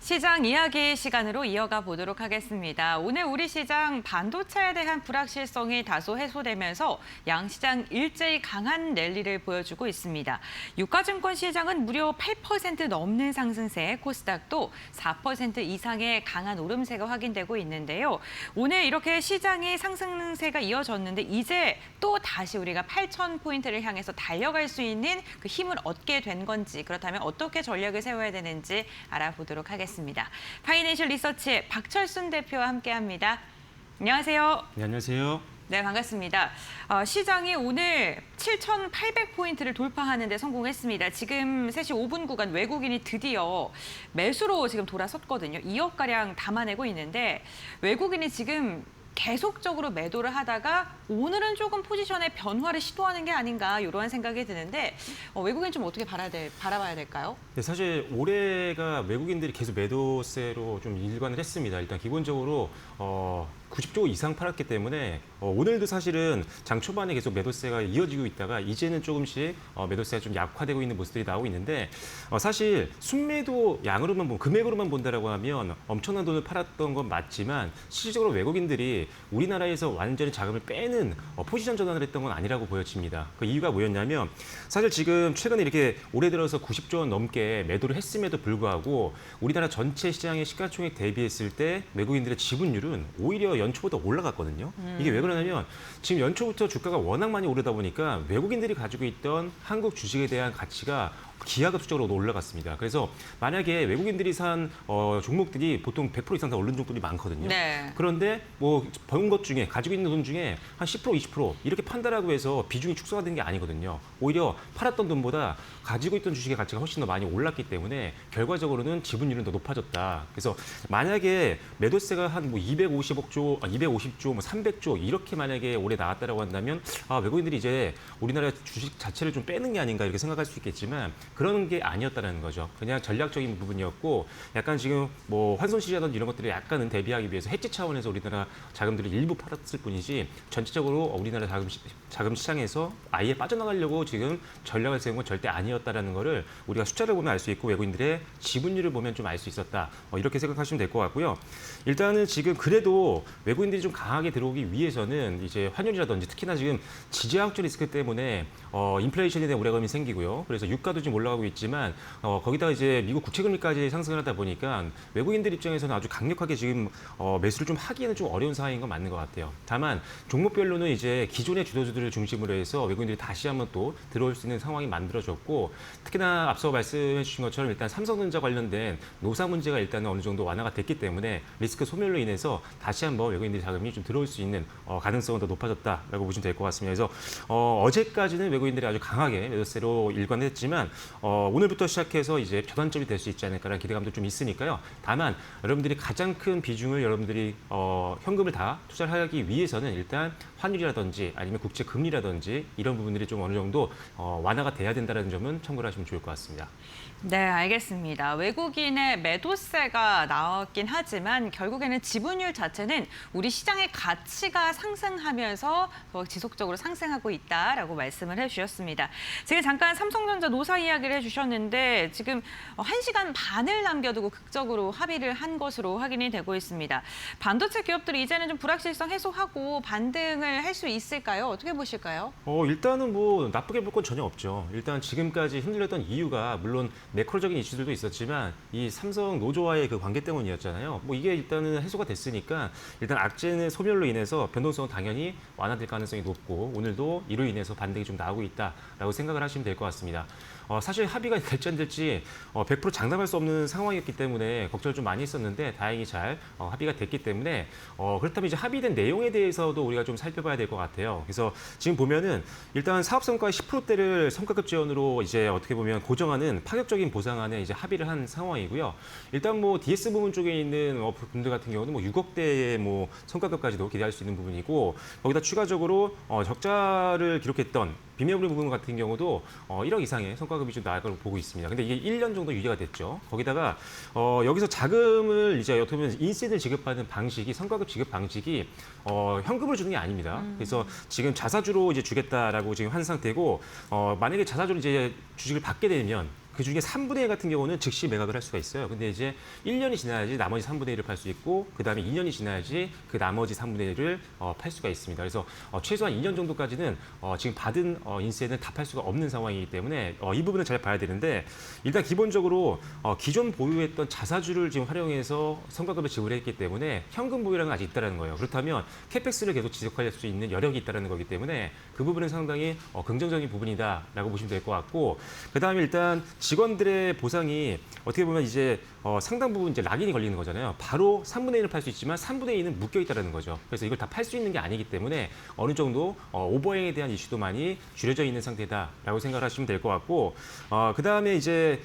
시장 이야기 시간으로 이어가 보도록 하겠습니다. 오늘 우리 시장 반도체에 대한 불확실성이 다소 해소되면서 양시장 일제히 강한 랠리를 보여주고 있습니다. 유가증권 시장은 무려 8% 넘는 상승세, 코스닥도 4% 이상의 강한 오름세가 확인되고 있는데요. 오늘 이렇게 시장이 상승세가 이어졌는데 이제 또 다시 우리가 8,000포인트를 향해서 달려갈 수 있는 그 힘을 얻게 된 건지, 그렇다면 어떻게 전략을 세워야 되는지 알아보도록 하겠습니다. 파이낸셜 리서치의 박철순 대표와 함께합니다. 안녕하세요. 네, 안녕하세요. 네, 반갑습니다. 시장이 오늘 7,800포인트를 돌파하는 데 성공했습니다. 지금 3시 5분 구간 외국인이 드디어 매수로 지금 돌아섰거든요. 2억가량 담아내고 있는데 외국인이 지금 계속적으로 매도를 하다가 오늘은 조금 포지션의 변화를 시도하는 게 아닌가 이러한 생각이 드는데 외국인 좀 어떻게 바라봐야 될까요? 네, 사실 올해가 외국인들이 계속 매도세로 좀 일관을 했습니다. 일단 기본적으로 90조 이상 팔았기 때문에 오늘도 사실은 장 초반에 계속 매도세가 이어지고 있다가 이제는 조금씩 매도세가 좀 약화되고 있는 모습들이 나오고 있는데 사실 순매도 양으로만 보면 금액으로만 본다라고 하면 엄청난 돈을 팔았던 건 맞지만 실질적으로 외국인들이 우리나라에서 완전히 자금을 빼는 포지션 전환을 했던 건 아니라고 보여집니다. 그 이유가 뭐였냐면 사실 지금 최근에 이렇게 올해 들어서 90조 원 넘게 매도를 했음에도 불구하고 우리나라 전체 시장의 시가총액 대비했을 때 외국인들의 지분율은 오히려 연초보다 올라갔거든요. 이게 왜 그러냐면 지금 연초부터 주가가 워낙 많이 오르다 보니까 외국인들이 가지고 있던 한국 주식에 대한 가치가 기하급수적으로 올라갔습니다. 그래서 만약에 외국인들이 산 종목들이 보통 100% 이상 다 오른 종목들이 많거든요. 네. 그런데 뭐 번 것 중에 가지고 있는 돈 중에 한 10%, 20% 이렇게 판다라고 해서 비중이 축소가 된 게 아니거든요. 오히려 팔았던 돈보다 가지고 있던 주식의 가치가 훨씬 더 많이 올랐기 때문에 결과적으로는 지분율은 더 높아졌다. 그래서 만약에 매도세가 한 뭐 250조, 250조, 뭐 300조 이렇게 만약에 올해 나왔다라고 한다면 외국인들이 이제 우리나라 주식 자체를 좀 빼는 게 아닌가 이렇게 생각할 수 있겠지만 그런 게 아니었다는 거죠. 그냥 전략적인 부분이었고 약간 지금 뭐 환손실이라든지 이런 것들을 약간은 대비하기 위해서 해지 차원에서 우리나라 자금들을 일부 팔았을 뿐이지 전체적으로 우리나라 자금 시장에서 아예 빠져나가려고 지금 전략을 세운 건 절대 아니었다라는 거를 우리가 숫자를 보면 알 수 있고 외국인들의 지분율을 보면 좀 알 수 있었다. 이렇게 생각하시면 될 것 같고요. 일단은 지금 그래도 외국인들이 좀 강하게 들어오기 위해서는 이제 환율이라든지 특히나 지금 지지학적 리스크 때문에 인플레이션에 대한 우려감이 생기고요. 그래서 유가도 지금 올라가고 있지만 거기다가 이제 미국 국채금리까지 상승을 하다 보니까 외국인들 입장에서는 아주 강력하게 지금 매수를 좀 하기에는 좀 어려운 상황인 건 맞는 것 같아요. 다만 종목별로는 이제 기존의 주도주들을 중심으로 해서 외국인들이 다시 한번 또 들어올 수 있는 상황이 만들어졌고 특히나 앞서 말씀해 주신 것처럼 일단 삼성전자 관련된 노사 문제가 일단은 어느 정도 완화가 됐기 때문에 리스크 소멸로 인해서 다시 한번 외국인들 자금이 좀 들어올 수 있는 가능성은 더 높아졌다라고 보시면 될 것 같습니다. 그래서 어제까지는 외국인들이 아주 강하게 매도세로 일관했지만 오늘부터 시작해서 이제 전환점이 될 수 있지 않을까라는 기대감도 좀 있으니까요. 다만 여러분들이 가장 큰 비중을 여러분들이 현금을 다 투자를 하기 위해서는 일단 환율이라든지 아니면 국채 금리라든지 이런 부분들이 좀 어느 정도 완화가 돼야 된다는 점은 참고를 하시면 좋을 것 같습니다. 네, 알겠습니다. 외국인의 매도세가 나왔긴 하지만 결국에는 지분율 자체는 우리 시장의 가치가 상승하면서 더 지속적으로 상승하고 있다라고 말씀을 해주셨습니다. 지금 잠깐 삼성전자 노사 이야기를 해주셨는데 지금 1시간 반을 남겨두고 극적으로 합의를 한 것으로 확인이 되고 있습니다. 반도체 기업들이 이제는 좀 불확실성 해소하고 반등을 할 수 있을까요? 어떻게 보실까요? 일단은 뭐 나쁘게 볼 건 전혀 없죠. 일단 지금까지 힘들었던 이유가 물론 매크로적인 이슈들도 있었지만 이 삼성 노조와의 그 관계 때문이었잖아요. 뭐 이게 일단은 해소가 됐으니까 일단 악재는 소멸로 인해서 변동성은 당연히 완화될 가능성이 높고 오늘도 이로 인해서 반등이 좀 나오고 있다라고 생각을 하시면 될 것 같습니다. 사실 합의가 될지 안 될지 100% 장담할 수 없는 상황이었기 때문에 걱정을 좀 많이 했었는데 다행히 잘 합의가 됐기 때문에 그렇다면 이제 합의된 내용에 대해서도 우리가 좀 살펴봐야 될 것 같아요. 그래서 지금 보면은 일단 사업 성과의 10%대를 성과급 지원으로 이제 어떻게 보면 고정하는 파격적인 보상안에 이제 합의를 한 상황이고요. 일단 뭐 DS 부분 쪽에 있는 분들 같은 경우는 뭐 6억대의 뭐 성과급까지도 기대할 수 있는 부분이고 거기다 추가적으로 적자를 기록했던 비매물 부분 같은 경우도 1억 이상의 성과급이 좀 나올 걸로 보고 있습니다. 근데 이게 1년 정도 유지가 됐죠. 거기다가 여기서 자금을 이제 어떻게 보면 인센을 지급하는 방식이 성과급 지급 방식이 현금을 주는 게 아닙니다. 그래서 지금 자사주로 이제 주겠다라고 지금 한 상태고 만약에 자사주로 이제 주식을 받게 되면 그중에 3분의 1 같은 경우는 즉시 매각을 할 수가 있어요. 근데 이제 1년이 지나야지 나머지 3분의 1을 팔 수 있고 그다음에 2년이 지나야지 그 나머지 3분의 1을 팔 수가 있습니다. 그래서 최소한 2년 정도까지는 지금 받은 인세는 다 팔 수가 없는 상황이기 때문에 이 부분을 잘 봐야 되는데 일단 기본적으로 기존 보유했던 자사주를 지금 활용해서 성과급을 지불했기 때문에 현금 보유량은 아직 있다는 거예요. 그렇다면 캐펙스를 계속 지속할 수 있는 여력이 있다는 거기 때문에 그 부분은 상당히 긍정적인 부분이다라고 보시면 될 것 같고 그다음에 일단 직원들의 보상이 어떻게 보면 이제 상당 부분 이제 락인이 걸리는 거잖아요. 바로 3분의 1을 팔 수 있지만 3분의 2는 묶여 있다는 거죠. 그래서 이걸 다 팔 수 있는 게 아니기 때문에 어느 정도 오버행에 대한 이슈도 많이 줄여져 있는 상태다라고 생각을 하시면 될 것 같고 그다음에 이제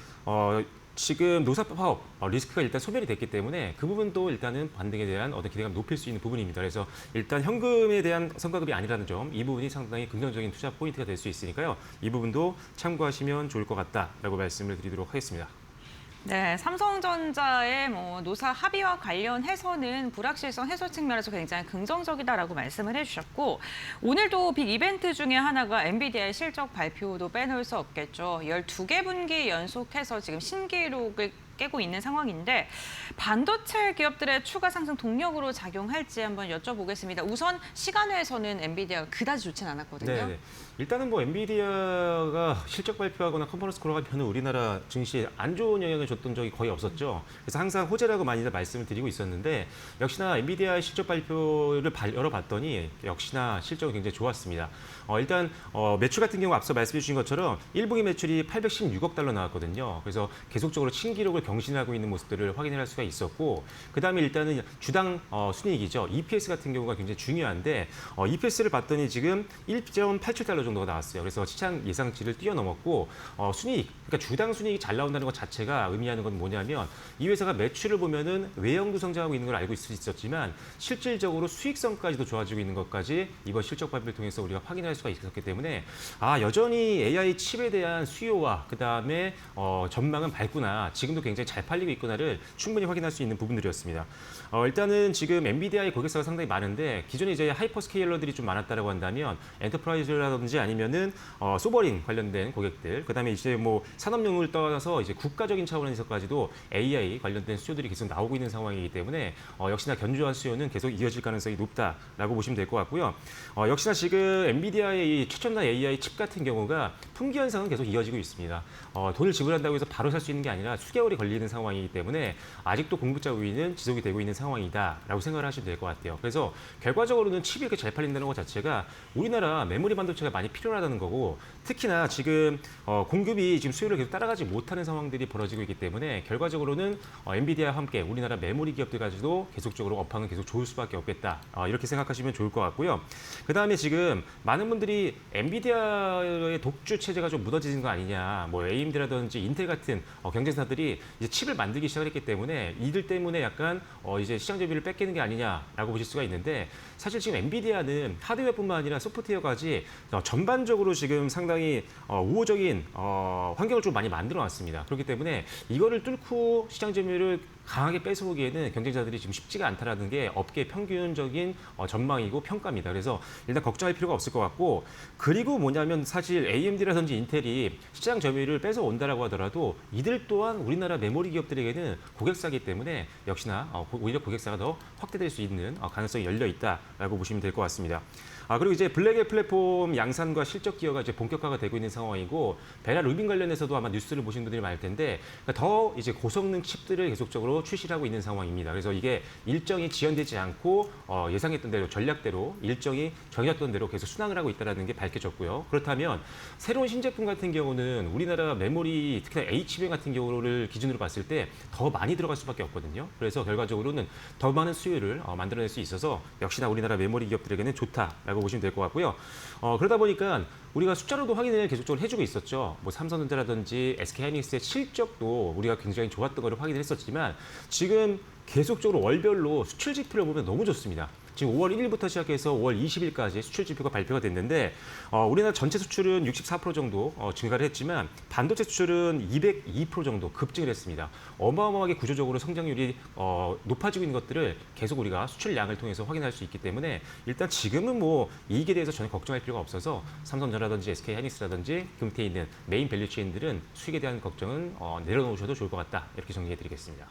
지금 노사 파업 리스크가 일단 소멸이 됐기 때문에 그 부분도 일단은 반등에 대한 어떤 기대감 높일 수 있는 부분입니다. 그래서 일단 현금에 대한 성과급이 아니라는 점, 이 부분이 상당히 긍정적인 투자 포인트가 될 수 있으니까요. 이 부분도 참고하시면 좋을 것 같다라고 말씀을 드리도록 하겠습니다. 네, 삼성전자의 노사 합의와 관련해서는 불확실성 해소 측면에서 굉장히 긍정적이다라고 말씀을 해주셨고 오늘도 빅 이벤트 중에 하나가 엔비디아의 실적 발표도 빼놓을 수 없겠죠. 12개 분기 연속해서 지금 신기록을 깨고 있는 상황인데 반도체 기업들의 추가 상승 동력으로 작용할지 한번 여쭤보겠습니다. 우선 시간외에서는 엔비디아가 그다지 좋지는 않았거든요. 네. 일단은 엔비디아가 실적 발표하거나 컨퍼런스 콜을 하면 우리나라 증시에 안 좋은 영향을 줬던 적이 거의 없었죠. 그래서 항상 호재라고 많이들 말씀을 드리고 있었는데 역시나 엔비디아의 실적 발표를 열어봤더니 역시나 실적이 굉장히 좋았습니다. 일단 매출 같은 경우 앞서 말씀해 주신 것처럼 1분기 매출이 816억 달러 나왔거든요. 그래서 계속적으로 신기록을 경신하고 있는 모습들을 확인할 수가 있었고 그다음에 일단은 주당 순이익이죠. EPS 같은 경우가 굉장히 중요한데 EPS를 봤더니 지금 1.87달러 정도가 나왔어요. 그래서 시장 예상치를 뛰어넘었고 순이익, 그러니까 주당 순이익이 잘 나온다는 것 자체가 의미하는 건 뭐냐면 이 회사가 매출을 보면은 외형도 성장하고 있는 걸 알고 있을 수 있었지만 실질적으로 수익성까지도 좋아지고 있는 것까지 이번 실적 발표를 통해서 우리가 확인할 수가 있었기 때문에 여전히 AI 칩에 대한 수요와 그다음에 전망은 밝구나. 지금도 굉장히 잘 팔리고 있구나를 충분히 확인할 수 있는 부분들이었습니다. 일단은 지금 엔비디아의 고객사가 상당히 많은데 기존에 이제 하이퍼스케일러들이 좀 많았다라고 한다면 엔터프라이즈라든지 아니면은 소버린 관련된 고객들, 그다음에 이제 산업용을 떠나서 이제 국가적인 차원에서까지도 AI 관련된 수요들이 계속 나오고 있는 상황이기 때문에 역시나 견조한 수요는 계속 이어질 가능성이 높다라고 보시면 될 것 같고요. 역시나 지금 엔비디아의 이 최첨단 AI 칩 같은 경우가 품귀 현상은 계속 이어지고 있습니다. 돈을 지불한다고 해서 바로 살 수 있는 게 아니라 수개월이 걸리는 상황이기 때문에 아직도 공급자 우위는 지속이 되고 있는 상황이다라고 생각을 하시면 될 것 같아요. 그래서 결과적으로는 칩이 이렇게 잘 팔린다는 것 자체가 우리나라 메모리 반도체가 많이 필요하다는 거고 특히나 지금 공급이 지금 수요를 계속 따라가지 못하는 상황들이 벌어지고 있기 때문에 결과적으로는 엔비디아와 함께 우리나라 메모리 기업들까지도 계속적으로 업황은 계속 좋을 수밖에 없겠다. 이렇게 생각하시면 좋을 것 같고요. 그다음에 지금 많은 분들이 엔비디아의 독주 체제가 좀 무너지는 거 아니냐, AMD라든지 인텔 같은 경쟁사들이 이제 칩을 만들기 시작했기 때문에 이들 때문에 약간 이제 시장 점유율을 뺏기는 게 아니냐라고 보실 수가 있는데 사실 지금 엔비디아는 하드웨어뿐만 아니라 소프트웨어까지 전반적으로 지금 상당히 우호적인 환경을 좀 많이 만들어 놨습니다. 그렇기 때문에 이거를 뚫고 시장 점유율을 강하게 뺏어오기에는 경쟁자들이 지금 쉽지가 않다라는 게 업계 평균적인 전망이고 평가입니다. 그래서 일단 걱정할 필요가 없을 것 같고 그리고 뭐냐면 사실 AMD라든지 인텔이 시장 점유율을 뺏어온다라고 하더라도 이들 또한 우리나라 메모리 기업들에게는 고객사이기 때문에 역시나 오히려 고객사가 더 확대될 수 있는 가능성이 열려 있다라고 보시면 될 것 같습니다. 그리고 이제 블랙의 플랫폼 양산과 실적 기여가 이제 본격화가 되고 있는 상황이고 베라 루빈 관련해서도 아마 뉴스를 보신 분들이 많을 텐데 더 이제 고성능 칩들을 계속적으로 출시를 하고 있는 상황입니다. 그래서 이게 일정이 지연되지 않고 예상했던 대로 전략대로 일정이 정해졌던 대로 계속 순항을 하고 있다는 게 밝혀졌고요. 그렇다면 새로운 신제품 같은 경우는 우리나라 메모리 특히나 HBM 같은 경우를 기준으로 봤을 때 더 많이 들어갈 수밖에 없거든요. 그래서 결과적으로는 더 많은 수요를 만들어낼 수 있어서 역시나 우리나라 메모리 기업들에게는 좋다라고 보시면 될 것 같고요. 그러다 보니까 우리가 숫자로도 확인을 계속적으로 해주고 있었죠. 삼성전자라든지 SK하이닉스의 실적도 우리가 굉장히 좋았던 걸 확인을 했었지만 지금 계속적으로 월별로 수출 지표를 보면 너무 좋습니다. 지금 5월 1일부터 시작해서 5월 20일까지 수출 지표가 발표가 됐는데 우리나라 전체 수출은 64% 정도 증가를 했지만 반도체 수출은 202% 정도 급증을 했습니다. 어마어마하게 구조적으로 성장률이 높아지고 있는 것들을 계속 우리가 수출량을 통해서 확인할 수 있기 때문에 일단 지금은 뭐 이익에 대해서 전혀 걱정할 필요가 없어서 삼성전자라든지 SK하이닉스라든지 금태에 있는 메인 밸류체인들은 수익에 대한 걱정은 내려놓으셔도 좋을 것 같다. 이렇게 정리해드리겠습니다.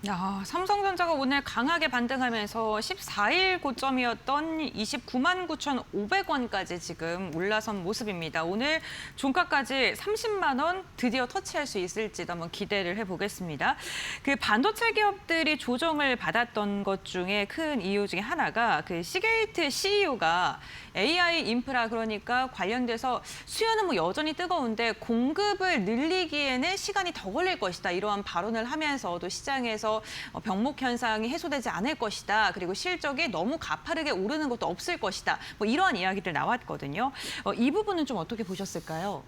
야, 삼성전자가 오늘 강하게 반등하면서 14일 고점이었던 29만 9,500원까지 지금 올라선 모습입니다. 오늘 종가까지 30만 원 드디어 터치할 수 있을지도 한번 기대를 해보겠습니다. 그 반도체 기업들이 조정을 받았던 것 중에 큰 이유 중에 하나가 그 시게이트 CEO가 AI 인프라 그러니까 관련돼서 수요는 뭐 여전히 뜨거운데 공급을 늘리기에는 시간이 더 걸릴 것이다. 이러한 발언을 하면서도 시장에서 병목 현상이 해소되지 않을 것이다. 그리고 실적이 너무 가파르게 오르는 것도 없을 것이다. 뭐 이러한 이야기들 나왔거든요. 이 부분은 좀 어떻게 보셨을까요?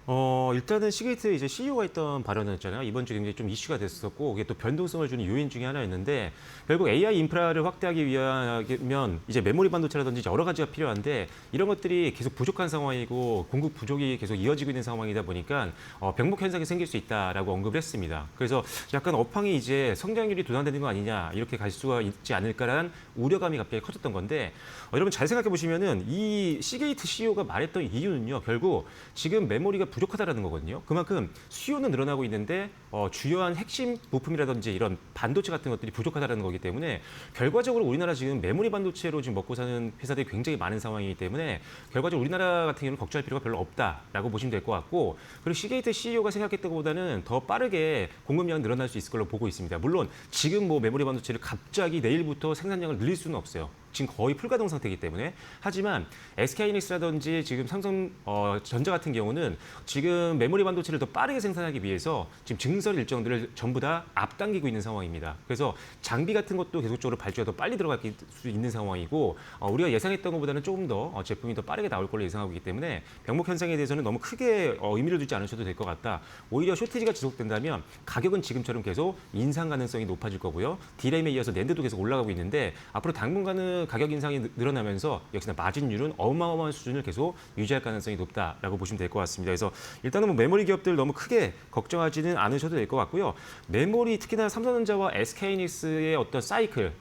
일단은 시게이트 이제 CEO가 했던 발언이었잖아요. 이번 주에 굉장히 좀 이슈가 됐었고 이게 또 변동성을 주는 요인 중에 하나였는데 결국 AI 인프라를 확대하기 위하면 이제 메모리 반도체라든지 여러 가지가 필요한데 이런 것들이 계속 부족한 상황이고 공급 부족이 계속 이어지고 있는 상황이다 보니까 병목 현상이 생길 수 있다라고 언급을 했습니다. 그래서 약간 업황이 이제 성장률이 도난되는 거 아니냐 이렇게 갈 수가 있지 않을까라는 우려감이 갑자기 커졌던 건데 여러분 잘 생각해 보시면은 이 시게이트 CEO가 말했던 이유는요 결국 지금 메모리가 부족하다라는 거거든요. 그만큼 수요는 늘어나고 있는데 주요한 핵심 부품이라든지 이런 반도체 같은 것들이 부족하다라는 거기 때문에 결과적으로 우리나라 지금 메모리 반도체로 지금 먹고 사는 회사들이 굉장히 많은 상황이기 때문에 결과적으로 우리나라 같은 경우는 걱정할 필요가 별로 없다라고 보시면 될 것 같고 그리고 시게이트 CEO가 생각했던 것보다는 더 빠르게 공급량이 늘어날 수 있을 걸로 보고 있습니다. 물론 지금 뭐 메모리 반도체를 갑자기 내일부터 생산량을 늘릴 수는 없어요. 지금 거의 풀가동 상태이기 때문에 하지만 SK하이닉스라든지 지금 삼성전자 같은 경우는 지금 메모리 반도체를 더 빠르게 생산하기 위해서 지금 증설 일정들을 전부 다 앞당기고 있는 상황입니다. 그래서 장비 같은 것도 계속적으로 발주가 더 빨리 들어갈 수 있는 상황이고 우리가 예상했던 것보다는 조금 더 제품이 더 빠르게 나올 걸로 예상하고 있기 때문에 병목 현상에 대해서는 너무 크게 의미를 두지 않으셔도 될 것 같다. 오히려 쇼티지가 지속된다면 가격은 지금처럼 계속 인상 가능성이 높아질 거고요. D램에 이어서 낸드도 계속 올라가고 있는데 앞으로 당분간은 가격 인상이 늘어나면서 역시나 마진율은 어마어마한 수준을 계속 유지할 가능성이 높다라고 보시면 될 것 같습니다. 그래서 일단은 뭐 메모리 기업들 너무 크게 걱정하지는 않으셔도 될 것 같고요. 메모리 특히나 삼성전자와 SK하이닉스의 어떤 사이클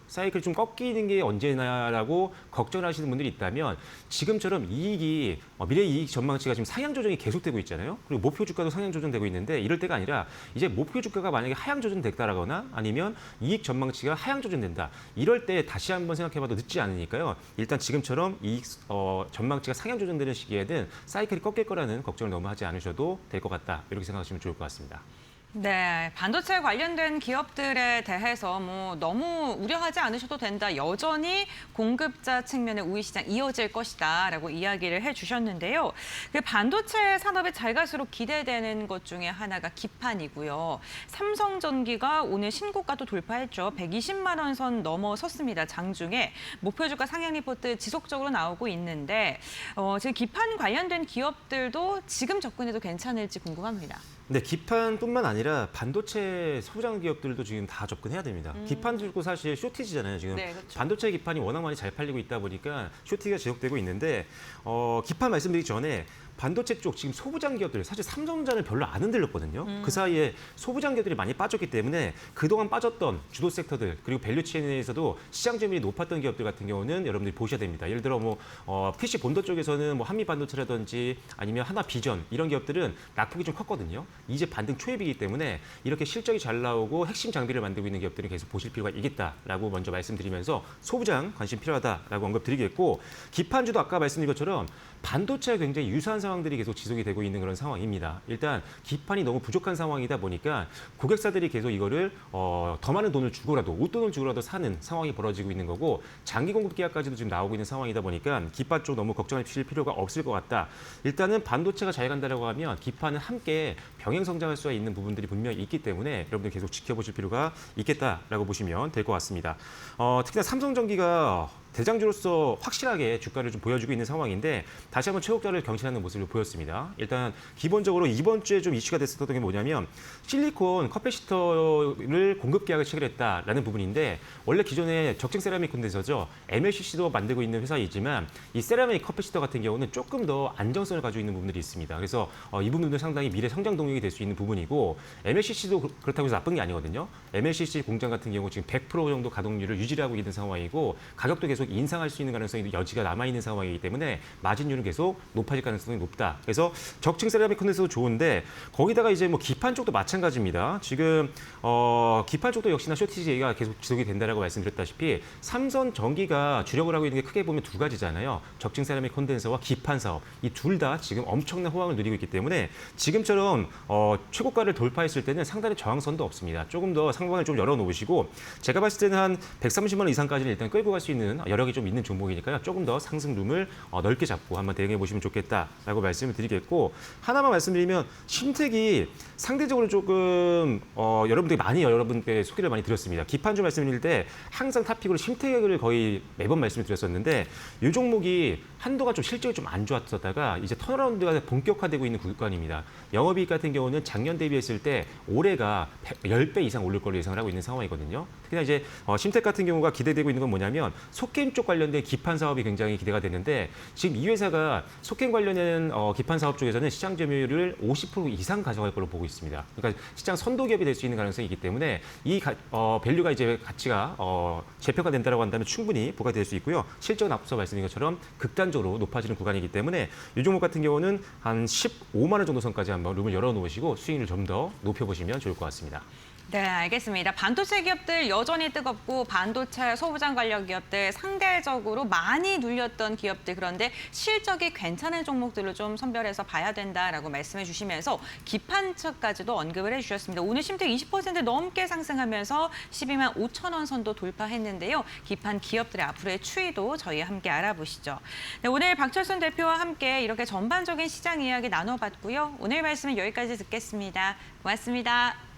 좀 꺾이는 게 언제나라고 걱정을 하시는 분들이 있다면 지금처럼 이익이 미래 이익 전망치가 지금 상향 조정이 계속되고 있잖아요. 그리고 목표 주가도 상향 조정되고 있는데 이럴 때가 아니라 이제 목표 주가가 만약에 하향 조정됐다라거나 아니면 이익 전망치가 하향 조정된다. 이럴 때 다시 한번 생각해봐도 늦지 않으니까요. 일단 지금처럼 이익 전망치가 상향 조정되는 시기에는 사이클이 꺾일 거라는 걱정을 너무 하지 않으셔도 될 것 같다. 이렇게 생각하시면 좋을 것 같습니다. 네, 반도체 관련된 기업들에 대해서 뭐 너무 우려하지 않으셔도 된다. 여전히 공급자 측면의 우위 시장 이어질 것이다라고 이야기를 해주셨는데요. 그 반도체 산업이 잘 갈수록 기대되는 것 중에 하나가 기판이고요. 삼성전기가 오늘 신고가도 돌파했죠. 120만 원 선 넘어섰습니다. 장중에 목표 주가 상향 리포트 지속적으로 나오고 있는데 지금 기판 관련된 기업들도 지금 접근해도 괜찮을지 궁금합니다. 네, 기판뿐만 아니라 반도체 소부장 기업들도 지금 다 접근해야 됩니다. 기판 들고 사실 쇼티지잖아요. 지금 네, 그렇죠. 반도체 기판이 워낙 많이 잘 팔리고 있다 보니까 쇼티가 지속되고 있는데 기판 말씀드리기 전에 반도체 쪽 지금 소부장 기업들 사실 삼성전자는 별로 안 흔들렸거든요. 그 사이에 소부장 기업들이 많이 빠졌기 때문에 그동안 빠졌던 주도 섹터들 그리고 밸류체인에서도 시장 점유율이 높았던 기업들 같은 경우는 여러분들이 보셔야 됩니다. 예를 들어 뭐 PC 본도 쪽에서는 뭐 한미 반도체라든지 아니면 하나 비전 이런 기업들은 낙폭이 좀 컸거든요. 이제 반등 초입이기 때문에 이렇게 실적이 잘 나오고 핵심 장비를 만들고 있는 기업들은 계속 보실 필요가 있겠다라고 먼저 말씀드리면서 소부장 관심 필요하다라고 언급드리겠고 기판주도 아까 말씀드린 것처럼 반도체와 굉장히 유사한 상황들이 계속 지속이 되고 있는 그런 상황입니다. 일단 기판이 너무 부족한 상황이다 보니까 고객사들이 계속 이거를 더 많은 돈을 주고라도 웃돈을 주고라도 사는 상황이 벌어지고 있는 거고 장기 공급 계약까지도 지금 나오고 있는 상황이다 보니까 기판 쪽 너무 걱정하실 필요가 없을 것 같다. 일단은 반도체가 잘 간다라고 하면 기판은 함께 병행 성장할 수 있는 부분들이 분명히 있기 때문에 여러분들 계속 지켜보실 필요가 있겠다라고 보시면 될 것 같습니다. 특히나 삼성전기가 대장주로서 확실하게 주가를 좀 보여주고 있는 상황인데 다시 한번 최고가를 경신하는 모습을 보였습니다. 일단 기본적으로 이번 주에 좀 이슈가 됐었던 게 뭐냐면 실리콘 커패시터를 공급 계약을 체결했다라는 부분인데 원래 기존에 적층 세라믹 콘덴서죠. MLCC도 만들고 있는 회사이지만 이 세라믹 커패시터 같은 경우는 조금 더 안정성을 가지고 있는 부분들이 있습니다. 그래서 이 부분도 상당히 미래 성장 동력이 될 수 있는 부분이고 MLCC도 그렇다고 해서 나쁜 게 아니거든요. MLCC 공장 같은 경우 지금 100% 정도 가동률을 유지하고 있는 상황이고 가격도 계속 인상할 수 있는 가능성이 여지가 남아있는 상황이기 때문에 마진율은 계속 높아질 가능성이 높다. 그래서 적층 세라믹 콘덴서도 좋은데 거기다가 이제 뭐 기판 쪽도 마찬가지입니다. 지금 기판 쪽도 역시나 쇼티지가 계속 지속이 된다라고 말씀드렸다시피 삼선 전기가 주력을 하고 있는 게 크게 보면 두 가지잖아요. 적층 세라믹 콘덴서와 기판 사업. 이 둘 다 지금 엄청난 호황을 누리고 있기 때문에 지금처럼 최고가를 돌파했을 때는 상당히 저항선도 없습니다. 조금 더 상방을 좀 열어놓으시고 제가 봤을 때는 한 130만 원 이상까지는 일단 끌고 갈 수 있는 여력이 좀 있는 종목이니까요. 조금 더 상승룸을 넓게 잡고 한번 대응해 보시면 좋겠다라고 말씀을 드리겠고 하나만 말씀드리면 심택이 상대적으로 조금 여러분들이 많이 여러분께 소개를 많이 드렸습니다. 기판주 말씀드릴 때 항상 탑픽으로 심택을 거의 매번 말씀을 드렸었는데 이 종목이 한동안 좀 실적이 좀 안 좋았었다가 이제 턴어라운드가 본격화되고 있는 구간입니다. 영업이익 같은 경우는 작년 대비했을 때 올해가 10배 이상 오를 걸로 예상을 하고 있는 상황이거든요. 특히나 이제 심택 같은 경우가 기대되고 있는 건 뭐냐면 속게임 쪽 관련된 기판 사업이 굉장히 기대가 되는데 지금 이 회사가 속게임 관련된 기판 사업 쪽에서는 시장 점유율을 50% 이상 가져갈 걸로 보고 있습니다. 그러니까 시장 선도 기업이 될 수 있는 가능성이 있기 때문에 이 밸류가 이제 가치가 재평가 된다라고 한다면 충분히 부과될 수 있고요. 실적은 앞서 말씀드린 것처럼 극단적으로 높아지는 구간이기 때문에 이 종목 같은 경우는 한 15만 원 정도 선까지 한번 룸을 열어놓으시고 수익률을 좀 더 높여보시면 좋을 것 같습니다. 네, 알겠습니다. 반도체 기업들 여전히 뜨겁고 반도체 소부장 관련 기업들 상대적으로 많이 눌렸던 기업들 그런데 실적이 괜찮은 종목들로 좀 선별해서 봐야 된다라고 말씀해 주시면서 기판처까지도 언급을 해주셨습니다. 오늘 심택 20% 넘게 상승하면서 12만 5천 원 선도 돌파했는데요. 기판 기업들의 앞으로의 추이도 저희 함께 알아보시죠. 네, 오늘 박철순 대표와 함께 이렇게 전반적인 시장 이야기 나눠봤고요. 오늘 말씀은 여기까지 듣겠습니다. 고맙습니다.